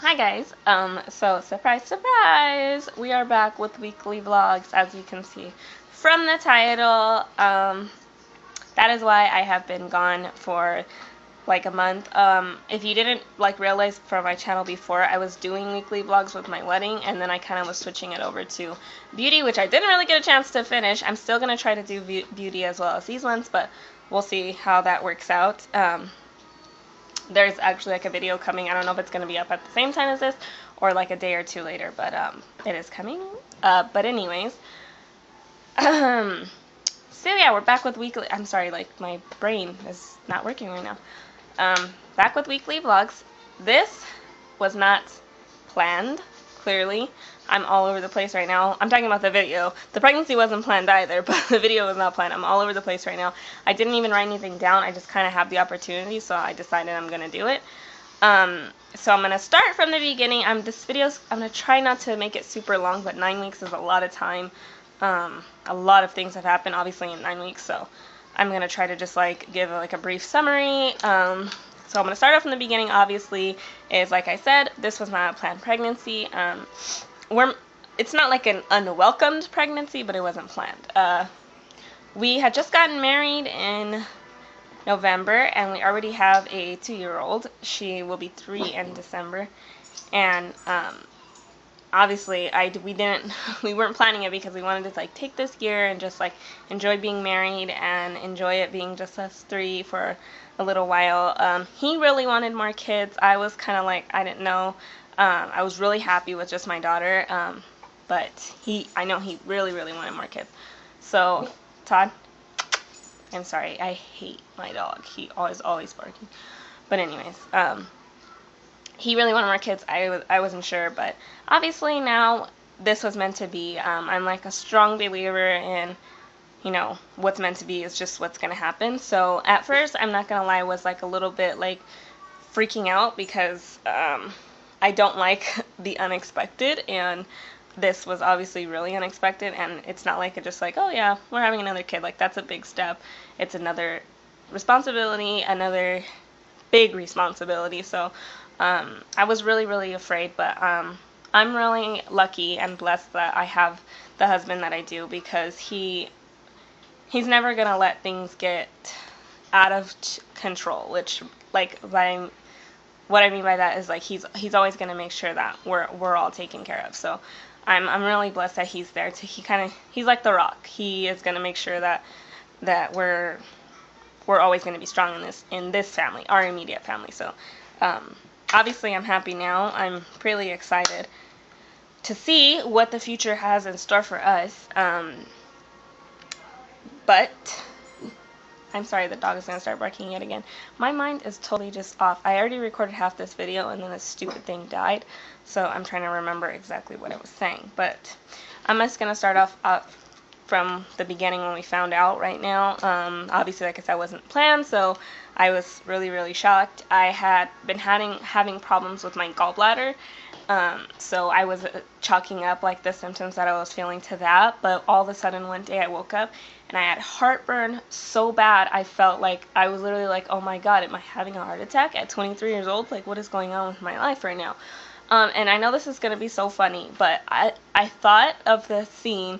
Hi guys, so surprise, surprise, we are back with weekly vlogs, as you can see from the title. That is why I have been gone for like a month. If you didn't realize from my channel before, I was doing weekly vlogs with my wedding, and then I kind of was switching it over to beauty, which I didn't really get a chance to finish. I'm still going to try to do beauty as well as these ones, but we'll see how that works out. There's actually like a video coming. I don't know if it's going to be up at the same time as this or like a day or two later, but it is coming. But anyways, so yeah, we're back with weekly. I'm sorry, like my brain is not working right now. Back with weekly vlogs. This was not planned, clearly. I'm all over the place right now. I'm talking about the video. The pregnancy wasn't planned either, but the video was not planned. I'm all over the place right now. I didn't even write anything down. I just kind of have the opportunity, so I decided I'm going to do it. So I'm going to start from the beginning. I'm going to try not to make it super long, but 9 weeks is a lot of time. A lot of things have happened, obviously, in 9 weeks, so I'm going to try to just give a brief summary. So I'm going to start off from the beginning. Obviously, is like I said, this was not a planned pregnancy. It's not like an unwelcomed pregnancy, but it wasn't planned. We had just gotten married in November, and we already have a 2-year-old. She will be 3 in December, and obviously we weren't planning it because we wanted to take this year and just enjoy being married and enjoy it being just us 3 for a little while. He really wanted more kids. I was kind of I didn't know. I was really happy with just my daughter, but I know he really wanted more kids. So Todd, I'm sorry, I hate my dog. He always barking. But anyways, he really wanted more kids. I wasn't sure, but obviously now this was meant to be. I'm a strong believer in, what's meant to be is just what's gonna happen. So at first, I'm not gonna lie, I was a little bit freaking out because I don't like the unexpected, and this was obviously really unexpected, and it's not oh yeah, we're having another kid. That's a big step. It's another responsibility, another big responsibility. So I was really afraid, but I'm really lucky and blessed that I have the husband that I do, because he's never gonna let things get out of control, which what I mean by that is he's always gonna make sure that we're all taken care of. So I'm really blessed that he's there. He's like the rock. He is gonna make sure that we're always gonna be strong in this family, our immediate family. So obviously I'm happy now. I'm really excited to see what the future has in store for us. But I'm sorry, the dog is going to start barking yet again. My mind is totally just off. I already recorded half this video, and then this stupid thing died. So I'm trying to remember exactly what I was saying. But I'm just going to start off from the beginning when we found out right now. Obviously, like I said, it wasn't planned, so I was really shocked. I had been having problems with my gallbladder. So I was chalking up the symptoms that I was feeling to that, but all of a sudden one day I woke up and I had heartburn so bad. I felt I was literally oh my god, am I having a heart attack at 23 years old? What is going on with my life right now? And I know this is going to be so funny, but I thought of the scene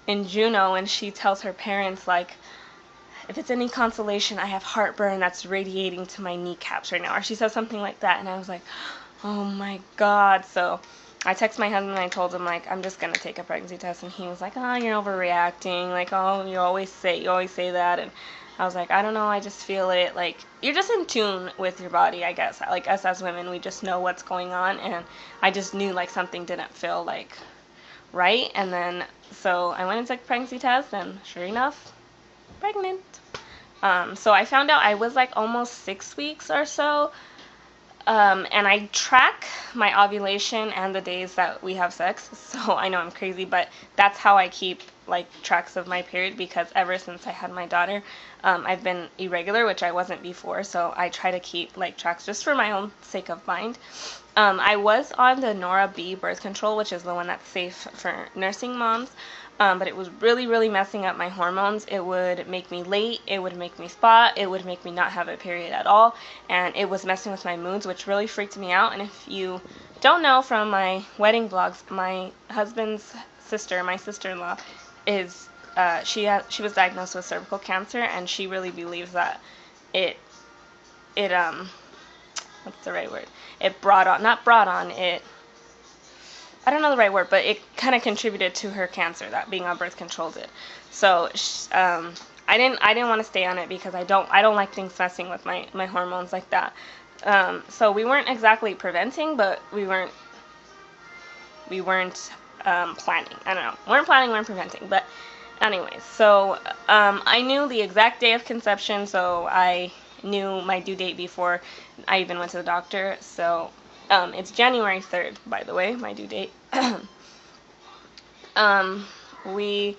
in Juno when she tells her parents if it's any consolation, I have heartburn that's radiating to my kneecaps right now, or she says something like that, and I was oh my god. So I texted my husband and I told him I'm just gonna take a pregnancy test, and he was oh, you're overreacting, oh, you always say that. And I was I don't know, I just feel it. You're just in tune with your body, I guess. Us as women, we just know what's going on, and I just knew something didn't feel right. And then so I went and took a pregnancy test, and sure enough, pregnant. So I found out I was almost 6 weeks or so. And I track my ovulation and the days that we have sex, so I know I'm crazy, but that's how I keep tracks of my period, because ever since I had my daughter, I've been irregular, which I wasn't before, so I try to keep tracks just for my own sake of mind. I was on the Nora B birth control, which is the one that's safe for nursing moms, but it was really messing up my hormones. It would make me late, it would make me spot, it would make me not have a period at all, and it was messing with my moods, which really freaked me out. And if you don't know from my wedding vlogs, my husband's sister, my sister-in-law, is she was diagnosed with cervical cancer, and she really believes that it what's the right word? It brought on, not brought on, it, I don't know the right word, but it kind of contributed to her cancer, that being on birth control did. So I didn't want to stay on it because I don't like things messing with my hormones like that. So we weren't exactly preventing, but we weren't planning. I don't know. Weren't planning, weren't preventing. But anyways, so I knew the exact day of conception, so I knew my due date before I even went to the doctor. So it's January 3rd, by the way, my due date. We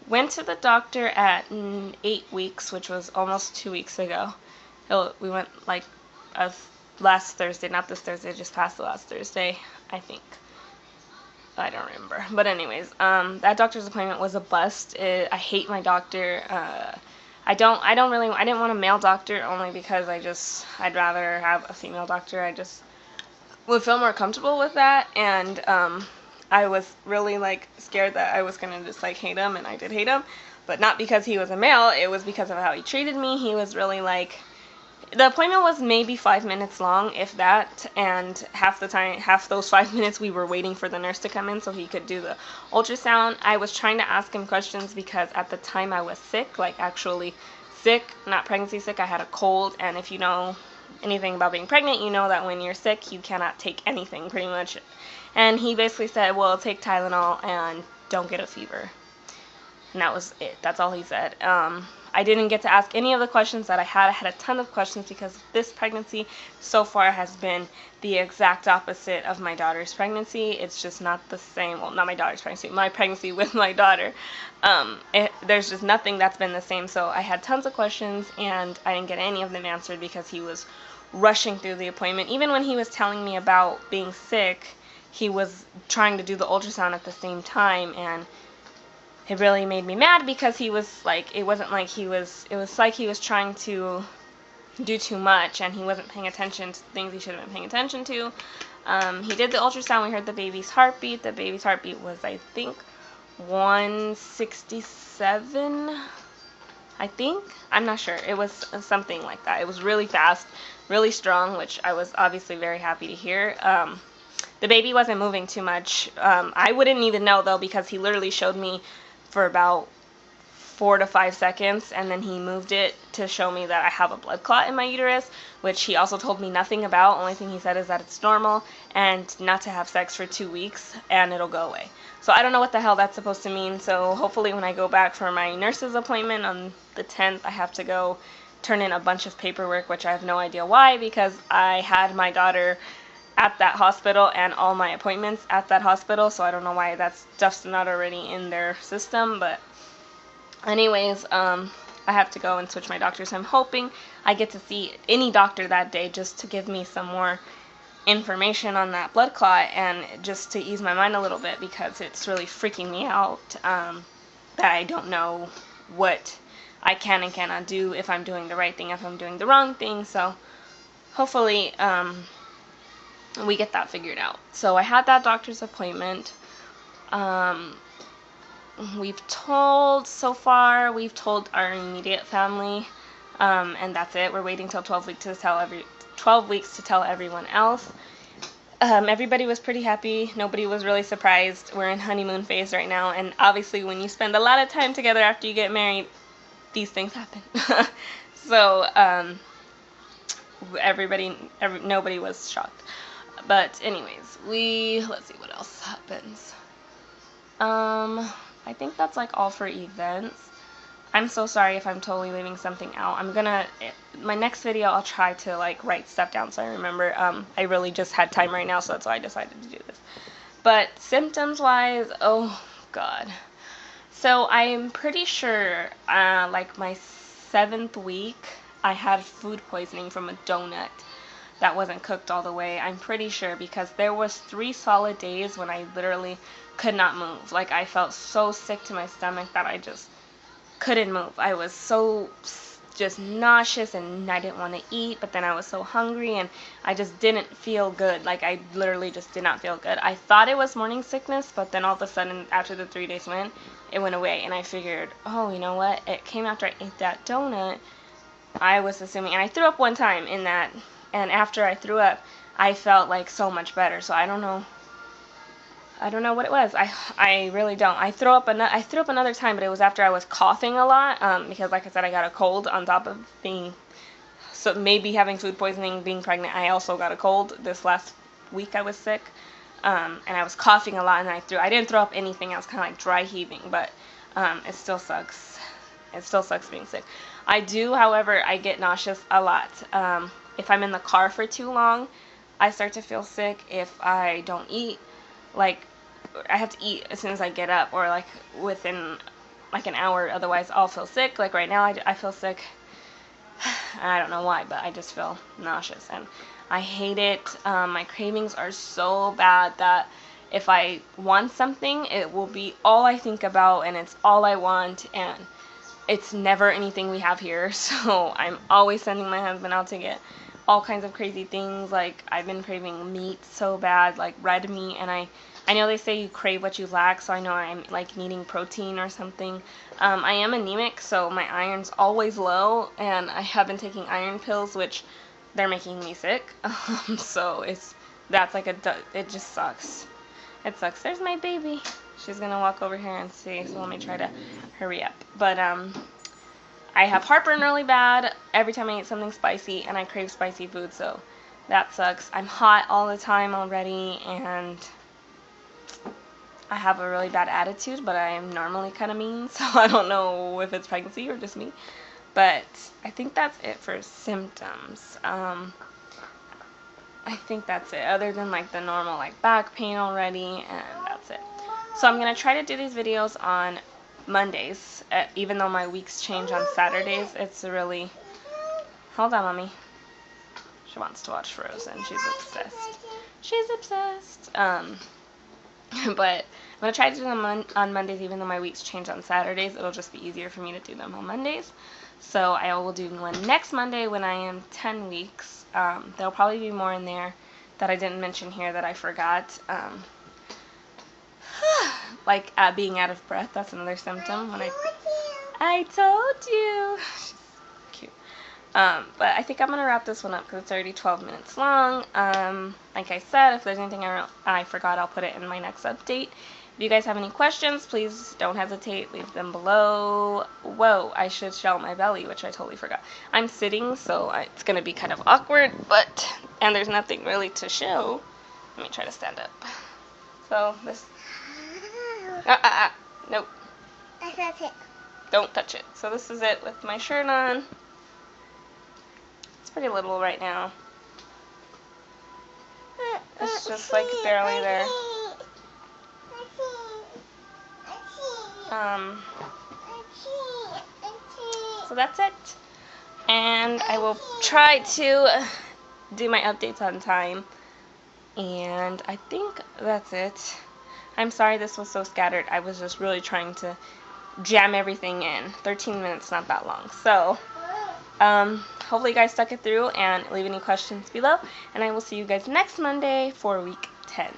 went to the doctor at 8 weeks, which was almost 2 weeks ago. We went like last Thursday, not this Thursday, just past the last Thursday, I think. I don't remember. But anyways, that doctor's appointment was a bust. I hate my doctor. I didn't want a male doctor only because I'd rather have a female doctor. I just would feel more comfortable with that, and I was really like scared that I was gonna just like hate him, and I did hate him, but not because he was a male. It was because of how he treated me. He was really like, the appointment was maybe 5 minutes long, if that, and half those 5 minutes we were waiting for the nurse to come in so he could do the ultrasound. I was trying to ask him questions because at the time I was sick, like actually sick, not pregnancy sick. I had a cold, and if you know anything about being pregnant, you know that when you're sick, you cannot take anything, pretty much. And he basically said, well, take Tylenol and don't get a fever. And that was it. That's all he said. I didn't get to ask any of the questions that I had. I had a ton of questions because this pregnancy so far has been the exact opposite of my daughter's pregnancy. It's just not the same. Well, not my daughter's pregnancy. My pregnancy with my daughter. There's just nothing that's been the same. So I had tons of questions, and I didn't get any of them answered because he was rushing through the appointment. Even when he was telling me about being sick, he was trying to do the ultrasound at the same time, and it really made me mad because he was like, it was like he was trying to do too much, and he wasn't paying attention to things he should have been paying attention to. He did the ultrasound. We heard the baby's heartbeat. The baby's heartbeat was, I think, 167, I think. I'm not sure. It was something like that. It was really fast, really strong, which I was obviously very happy to hear. The baby wasn't moving too much. I wouldn't even know, though, because he literally showed me for about 4 to 5 seconds, and then he moved it to show me that I have a blood clot in my uterus, which he also told me nothing about. Only thing he said is that it's normal and not to have sex for 2 weeks, and it'll go away. So I don't know what the hell that's supposed to mean. So hopefully when I go back for my nurse's appointment on the 10th, I have to go turn in a bunch of paperwork, which I have no idea why, because I had my daughter at that hospital and all my appointments at that hospital, so I don't know why that stuff's not already in their system. But anyways, I have to go and switch my doctors. I'm hoping I get to see any doctor that day just to give me some more information on that blood clot, and just to ease my mind a little bit, because it's really freaking me out that I don't know what I can and cannot do, if I'm doing the right thing, if I'm doing the wrong thing. So hopefully we get that figured out. So I had that doctor's appointment. We've told our immediate family, and that's it. We're waiting till 12 weeks to tell everyone else. Everybody was pretty happy. Nobody was really surprised. We're in honeymoon phase right now, and obviously when you spend a lot of time together after you get married, these things happen. So nobody was shocked. But anyways, let's see what else happens. I think that's like all for events. I'm so sorry if I'm totally leaving something out. My next video, I'll try to like write stuff down so I remember. I really just had time right now, so that's why I decided to do this. But symptoms wise, oh god. So I'm pretty sure, like my 7th week, I had food poisoning from a donut that wasn't cooked all the way. I'm pretty sure, because there was 3 solid days when I literally could not move. Like, I felt so sick to my stomach that I just couldn't move. I was so just nauseous, and I didn't want to eat, but then I was so hungry, and I just didn't feel good. Like, I literally just did not feel good. I thought it was morning sickness, but then all of a sudden, after the 3 days went, it went away, and I figured, oh, you know what? It came after I ate that donut. I was assuming, and I threw up one time in that, and after I threw up, I felt like so much better. So I don't know what it was. I really don't. I threw up another time, but it was after I was coughing a lot, because like I said, I got a cold on top of being, so maybe having food poisoning, being pregnant. I also got a cold this last week. I was sick, and I was coughing a lot, and I didn't throw up anything. I was kind of like dry heaving, but it still sucks. It still sucks being sick. I do, however, I get nauseous a lot. If I'm in the car for too long, I start to feel sick. If I don't eat, like, I have to eat as soon as I get up, or like within like an hour, otherwise I'll feel sick. Like right now I feel sick. I don't know why, but I just feel nauseous, and I hate it. My cravings are so bad that if I want something, it will be all I think about, and it's all I want, and it's never anything we have here. So I'm always sending my husband out to get all kinds of crazy things. Like, I've been craving meat so bad, like red meat, and I know they say you crave what you lack, so I know I'm like needing protein or something. I am anemic, so my iron's always low, and I have been taking iron pills, which they're making me sick. So it just sucks. It sucks. There's my baby. She's gonna walk over here and see, so let me try to hurry up. But I have heartburn really bad every time I eat something spicy, and I crave spicy food, so that sucks. I'm hot all the time already, and I have a really bad attitude, but I am normally kind of mean, so I don't know if it's pregnancy or just me. But I think that's it for symptoms. I think that's it, other than like the normal like back pain already, and that's it. So I'm going to try to do these videos on Mondays, even though my weeks change on Saturdays. It's really... Hold on, Mommy. She wants to watch Frozen. She's obsessed. She's obsessed. But I'm going to try to do them on Mondays, even though my weeks change on Saturdays. It'll just be easier for me to do them on Mondays. So I will do one next Monday when I am 10 weeks. There'll probably be more in there that I didn't mention here that I forgot. Like being out of breath, that's another symptom. When I told you. She's cute. But I think I'm going to wrap this one up because it's already 12 minutes long. Like I said, if there's anything I forgot, I'll put it in my next update. If you guys have any questions, please don't hesitate. Leave them below. Whoa, I should show my belly, which I totally forgot. I'm sitting, so it's going to be kind of awkward, and there's nothing really to show. Let me try to stand up. So this... Nope. I touch it. Don't touch it. So this is it with my shirt on. It's pretty little right now. It's just like barely there. So that's it. And I will try to do my updates on time. And I think that's it. I'm sorry this was so scattered. I was just really trying to jam everything in. 13 minutes, not that long. So, hopefully you guys stuck it through, and leave any questions below. And I will see you guys next Monday for week 10.